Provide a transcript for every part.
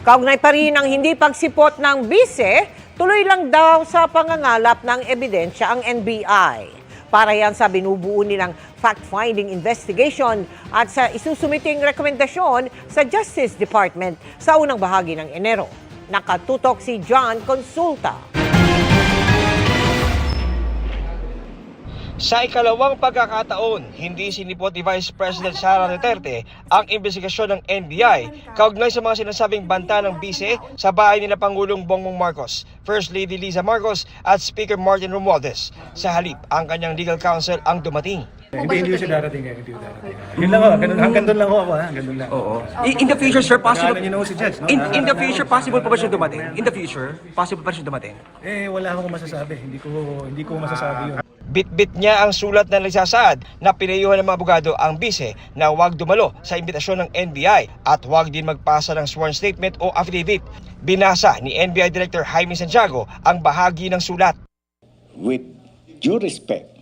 Kaugnay pa rin ang hindi pagsipot ng bise, tuloy lang daw sa pangangalap ng ebidensya ang NBI. Para yan sa binubuo nilang fact-finding investigation at sa isusumiting rekomendasyon sa Justice Department sa unang bahagi ng Enero. Nakatutok si John Consulta. Sa ikalawang pagkakataon, hindi sinipot ni Vice President Sara Duterte ang investigasyon ng NBI kaugnay sa mga sinasabing banta ng bise sa bahay nila Pangulong Bongbong Marcos, First Lady Liza Marcos at Speaker Martin Romualdez. Sa halip, ang kanyang legal counsel ang dumating. Hindi siya darating ngayon, hindi darating. Yun lang ako, hanggang doon lang ako, hanggang doon lang. Oo. In the future, sir, possible... Kailangan niyo si Judge, no? In the future, possible pa ba siya dumating? In the future, possible pa siya dumating? Wala akong masasabi. Hindi ko masasabi yun. Bitbit niya ang sulat na nagsasaad na pinayuhan ng mga abogado ang bise na huwag dumalo sa imbitasyon ng NBI at huwag din magpasa ng sworn statement o affidavit. Binasa ni NBI Director Jaime Santiago ang bahagi ng sulat. With due respect,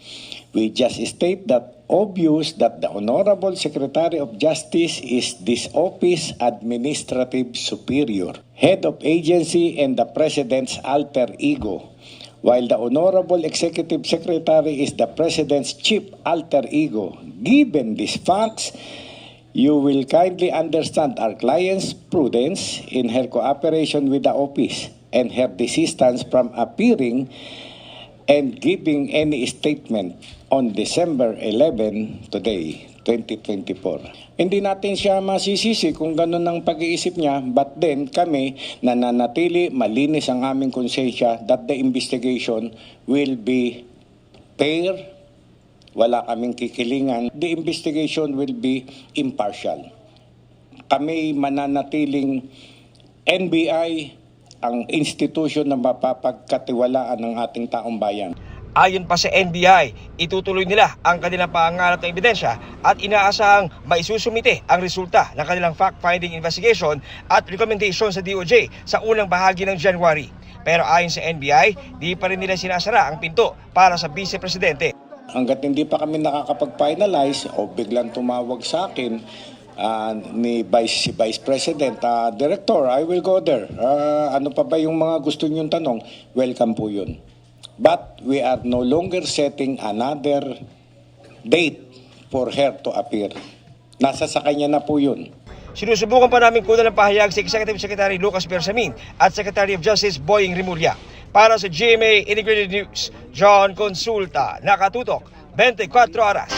we just state that obvious that the Honorable Secretary of Justice is this office administrative superior, head of agency and the President's alter ego, while the Honorable Executive Secretary is the President's chief alter ego. Given these facts, you will kindly understand our client's prudence in her cooperation with the office and her desistance from appearing and giving any statement on December 11 today, 2024. Hindi natin siya masisisi kung ganun ang pag-iisip niya, but then kami nananatili malinis ang aming konsensya that the investigation will be fair, wala kaming kikilingan, the investigation will be impartial. Kami mananatiling NBI ang institusyon na mapapagkatiwalaan ng ating taong bayan. Ayon pa sa NBI, itutuloy nila ang kanilang pangangalap ng ebidensya at inaasahang maisusumite ang resulta ng kanilang fact-finding investigation at recommendation sa DOJ sa unang bahagi ng January. Pero ayon sa NBI, di pa rin nila sinasara ang pinto para sa Vice Presidente. Hanggat hindi pa kami nakakapag-finalize o biglang tumawag sa akin ni Vice President, Director, I will go there. Ano pa ba yung mga gusto niyong tanong? Welcome po yun. But we are no longer setting another date for her to appear. Nasa sa kanya na po yun. Sinusubukan pa namin kunan ng pahayag si Executive Secretary Lucas Bersamin at Secretary of Justice Boying Rimulya. Para sa GMA Integrated News, John Consulta, Nakatutok, 24 Oras.